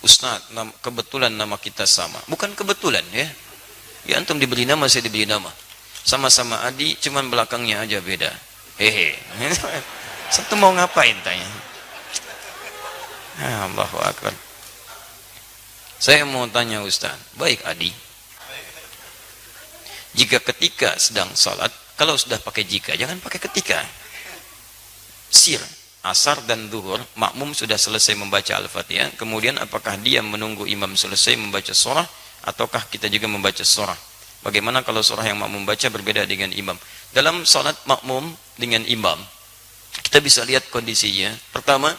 Ustaz, kebetulan nama kita sama. Bukan kebetulan ya. Ya antum diberi nama, saya diberi nama. Sama-sama Adi, cuman belakangnya aja beda. Hehe. Satu mau ngapain tanya? Allahu Akbar. Saya mau tanya Ustaz, baik Adi. Jika ketika sedang salat, kalau sudah pakai jika, jangan pakai ketika. Sir, asar dan zuhur, makmum sudah selesai membaca Al-Fatihah, kemudian apakah dia menunggu imam selesai membaca surah, ataukah kita juga membaca surah? Bagaimana kalau surah yang makmum baca berbeda dengan imam? Dalam salat makmum dengan imam, kita bisa lihat kondisinya. Pertama,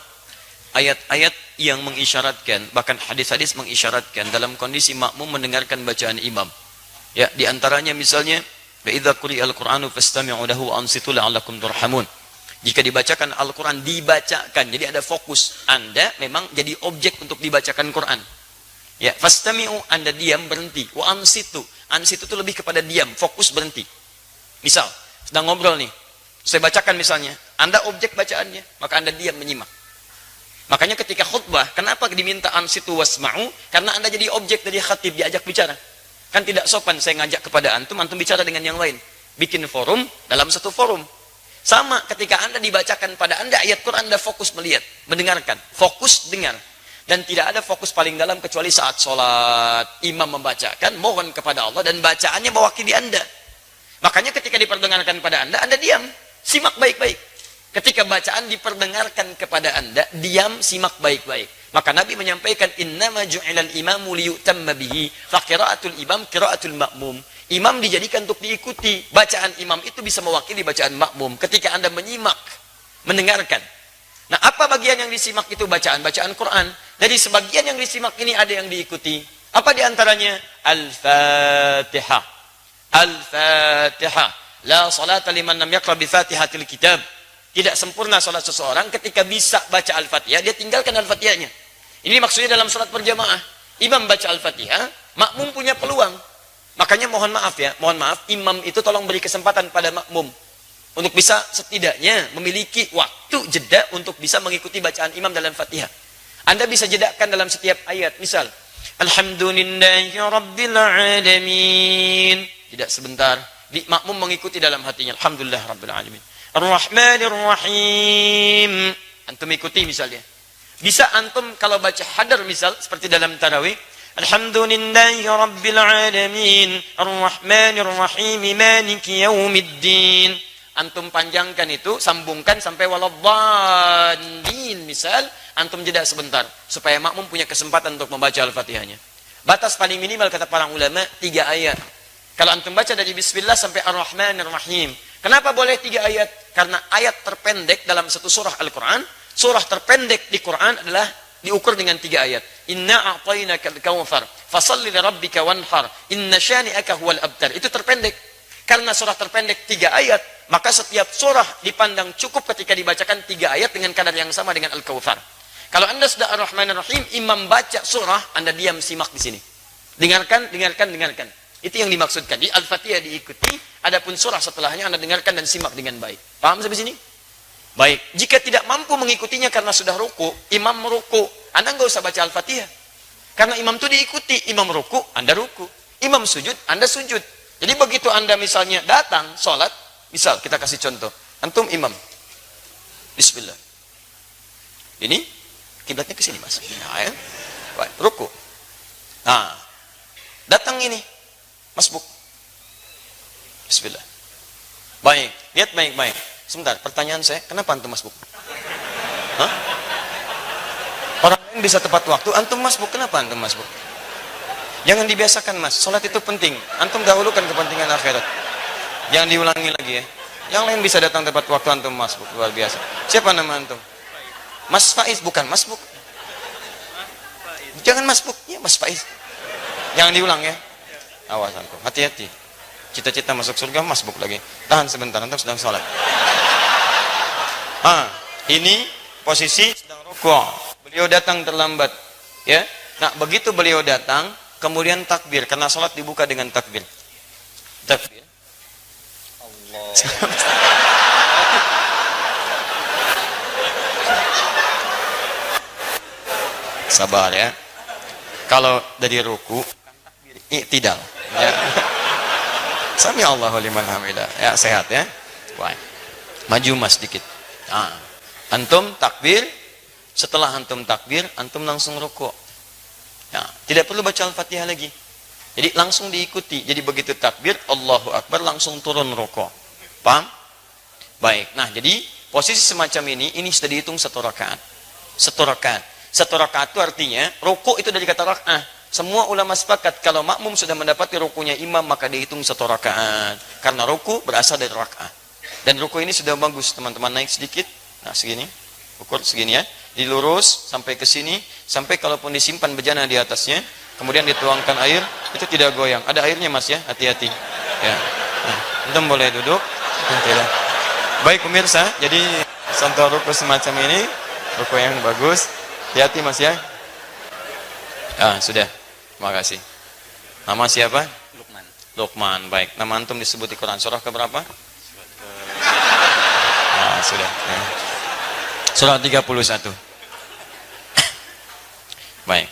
ayat-ayat yang mengisyaratkan, bahkan hadis-hadis mengisyaratkan dalam kondisi makmum mendengarkan bacaan imam. Ya, di antaranya misalnya, "Wa idza quri'al Qur'anu fastami'u lahu wa ansitu la'allakum turhamun." Jika dibacakan Al-Quran, dibacakan, jadi ada fokus. Anda memang jadi objek untuk dibacakan Quran. Ya, fastami'u, Anda diam, berhenti. Wa ansitu, ansitu itu lebih kepada diam, fokus, berhenti. Misal, sedang ngobrol nih, saya bacakan misalnya, Anda objek bacaannya, maka Anda diam menyimak. Makanya ketika khutbah, kenapa diminta ansitu wasma'u? Karena Anda jadi objek dari khatib, diajak bicara. Kan tidak sopan saya ngajak kepada antum, antum bicara dengan yang lain. Bikin forum dalam satu forum. Sama ketika Anda dibacakan pada Anda ayat Quran, Anda fokus melihat, mendengarkan, fokus dengar. Dan tidak ada fokus paling dalam kecuali saat sholat, imam membacakan, mohon kepada Allah, dan bacaannya mewakili Anda. Makanya ketika diperdengarkan pada Anda diam, simak baik-baik. Ketika bacaan diperdengarkan kepada Anda, diam, simak baik-baik. Maka Nabi menyampaikan, innama ju'ilal imamu liyutamma bihi, fa qira'atul imam qira'atul ma'mum. Imam dijadikan untuk diikuti. Bacaan imam itu bisa mewakili bacaan makmum. Ketika Anda menyimak, mendengarkan. Nah, apa bagian yang disimak itu? Bacaan Quran. Dari sebagian yang disimak ini ada yang diikuti. Apa diantaranya? Al-Fatihah. Al-Fatihah. La salata liman lam yaqra bi Fatihatil kitab. Tidak sempurna salat seseorang ketika bisa baca Al-Fatihah, dia tinggalkan Al-Fatihahnya. Ini maksudnya dalam salat berjamaah. Imam baca Al-Fatihah, makmum punya peluang. Makanya mohon maaf ya, mohon maaf, imam itu tolong beri kesempatan pada makmum untuk bisa setidaknya memiliki waktu jeda untuk bisa mengikuti bacaan imam dalam Fatihah. Anda bisa jedakan dalam setiap ayat. Misal, Alhamdulillahi Rabbil Alamin. Tidak sebentar, makmum mengikuti dalam hatinya. Alhamdulillah Rabbil Alamin. Ar-Rahmanir Rahim. Antum ikuti misalnya. Bisa antum kalau baca hadar misal seperti dalam tarawih, Alhamdulillahi Rabbil Alamin, Ar-Rahmanir Rahim, Maliki Yaumiddin. Antum panjangkan itu, sambungkan sampai waladhdallin misal, antum jeda sebentar supaya makmum punya kesempatan untuk membaca Al-Fatihahnya. Batas paling minimal kata para ulama 3 ayat. Kalau antum baca dari bismillah sampai Ar-Rahmanir Rahim. Kenapa boleh 3 ayat? Karena ayat terpendek dalam satu surah Al-Quran, surah terpendek di Quran adalah diukur dengan 3 ayat. Inna a'tainakal kautsar, fasalli lirabbika wanhar, inna syani'aka huwal abtar. Itu terpendek. Karena surah terpendek 3 ayat, maka setiap surah dipandang cukup ketika dibacakan 3 ayat dengan kadar yang sama dengan Al-Kautsar. Kalau Anda sudah Ar-Rahmanir Rahim, imam baca surah, Anda diam simak di sini. Dengarkan, dengarkan, dengarkan. Itu yang dimaksudkan. Di Al-Fatihah diikuti, adapun surah setelahnya Anda dengarkan dan simak dengan baik. Paham sampai sini? Baik. Jika tidak mampu mengikutinya karena sudah ruku, imam meruku, Anda nggak usah baca Al-Fatihah. Karena imam itu diikuti, imam ruku, Anda ruku. Imam sujud, Anda sujud. Jadi begitu Anda misalnya datang sholat, misal kita kasih contoh, antum imam, bismillah. Ini kiblatnya ke sini mas. Nah, ya. Baik, ruku. Nah, datang ini, masbuk. Bismillah. Baik, lihat baik-baik. Sebentar, pertanyaan saya, kenapa antum masbuk? Hah? Orang lain bisa tepat waktu, antum masbuk, kenapa antum masbuk? Jangan dibiasakan mas, sholat itu penting. Antum dahulukan kepentingan akhirat. Jangan diulangi lagi ya. Yang lain bisa datang tepat waktu, antum masbuk, luar biasa. Siapa nama antum? Mas Faiz, bukan masbuk. Jangan masbuk, ya Mas Faiz. Jangan diulang ya. Awas antum, hati-hati. Cita-cita masuk surga, masbuk lagi. Tahan sebentar, antum sedang sholat. Ini posisi sedang rukuk. Beliau datang terlambat. Ya. Nah, begitu beliau datang, kemudian takbir, karena sholat dibuka dengan takbir. Takbir. Allah. Sabar ya. Kalau dari ruku, i'tidal. Ya. Sami Allahu liman hamidah. Ya, sehat ya. Baik. Maju mas sedikit. Nah, antum takbir, setelah antum takbir, antum langsung rukuk. Ya, tidak perlu baca Al-Fatihah lagi. Jadi langsung diikuti. Jadi begitu takbir, Allahu Akbar, langsung turun rukuk. Paham? Baik. Nah, jadi posisi semacam ini sudah dihitung 1 rakaat. 1 rakaat. 1 rakaat itu artinya, rukuk itu dari kata rak'ah. Semua ulama sepakat, kalau makmum sudah mendapati rukunya imam, maka dihitung 1 rakaat. Karena ruku berasal dari rak'ah. Dan ruku ini sudah bagus, teman-teman, naik sedikit. Nah, segini. Ukur segini ya. Dilurus sampai ke sini, sampai kalaupun disimpan bejana di atasnya, kemudian dituangkan air, itu tidak goyang. Ada airnya mas ya, hati-hati. Ya. Nah, antum boleh duduk. Tidak. Baik pemirsa, jadi contoh ruku semacam ini, ruku yang bagus. Hati-hati mas ya. Ah, sudah. Terima kasih. Nama siapa? Lukman. Lukman. Baik. Nama antum disebut di Quran surah keberapa? Ah, sudah. Ya. Surah 31. Baik.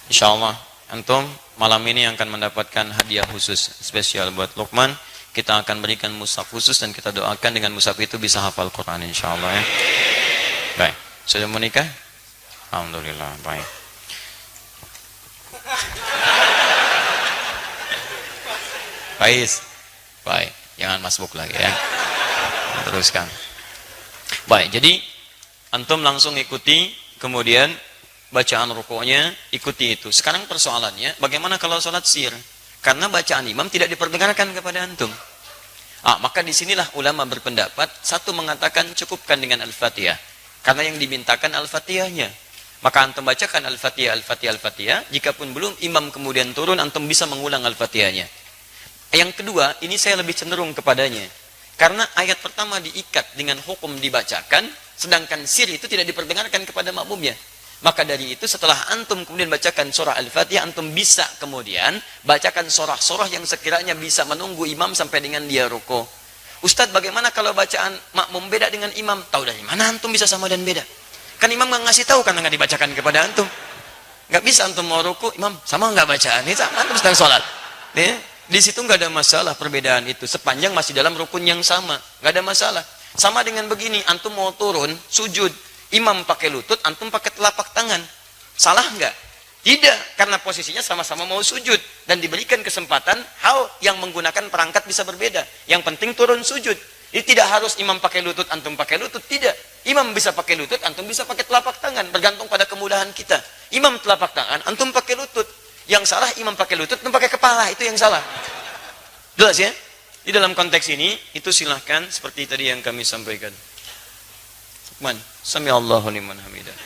Insyaallah antum malam ini akan mendapatkan hadiah khusus spesial buat Lukman. Kita akan berikan mushaf khusus dan kita doakan dengan mushaf itu bisa hafal Quran insyaallah ya. Baik. Sudah menikah? Alhamdulillah. Baik. Faiz. Baik. Jangan masbuk lagi ya. Teruskan. Baik. Jadi antum langsung ikuti, kemudian bacaan rukuknya ikuti itu. Sekarang persoalannya, bagaimana kalau sholat sir? Karena bacaan imam tidak diperdengarkan kepada antum. Maka disinilah ulama berpendapat, satu mengatakan cukupkan dengan Al-Fatihah. Karena yang dimintakan Al-Fatihahnya. Maka antum bacakan Al-Fatihah, Al-Fatihah, Al-Fatihah. Jikapun belum imam kemudian turun, antum bisa mengulang Al-Fatihahnya. Yang kedua, ini saya lebih cenderung kepadanya. Karena ayat pertama diikat dengan hukum dibacakan, sedangkan sir itu tidak diperdengarkan kepada makmumnya. Maka dari itu setelah antum kemudian bacakan surah Al-Fatihah, antum bisa kemudian bacakan surah-surah yang sekiranya bisa menunggu imam sampai dengan dia ruku. Ustadz, bagaimana kalau bacaan makmum beda dengan imam? Tahu dari mana antum bisa sama dan beda? Kan imam nggak ngasih tahu karena nggak dibacakan kepada antum. Nggak bisa antum mau ruku, imam sama nggak bacaan? Ini sama antum sedang sholat. Di situ nggak ada masalah perbedaan itu. Sepanjang masih dalam rukun yang sama, nggak ada masalah. Sama dengan begini, antum mau turun sujud, imam pakai lutut, antum pakai telapak tangan. Salah nggak? Tidak, karena posisinya sama-sama mau sujud dan diberikan kesempatan hal yang menggunakan perangkat bisa berbeda. Yang penting turun sujud. Ini tidak harus imam pakai lutut, antum pakai lutut, tidak. Imam bisa pakai lutut, antum bisa pakai telapak tangan, bergantung pada kemudahan kita. Imam telapak tangan, antum pakai lutut. Yang salah imam pakai lutut, antum pakai kepala, itu yang salah. Jelas ya? Di dalam konteks ini, itu silahkan seperti tadi yang kami sampaikan. Sami Allahu liman hamidah.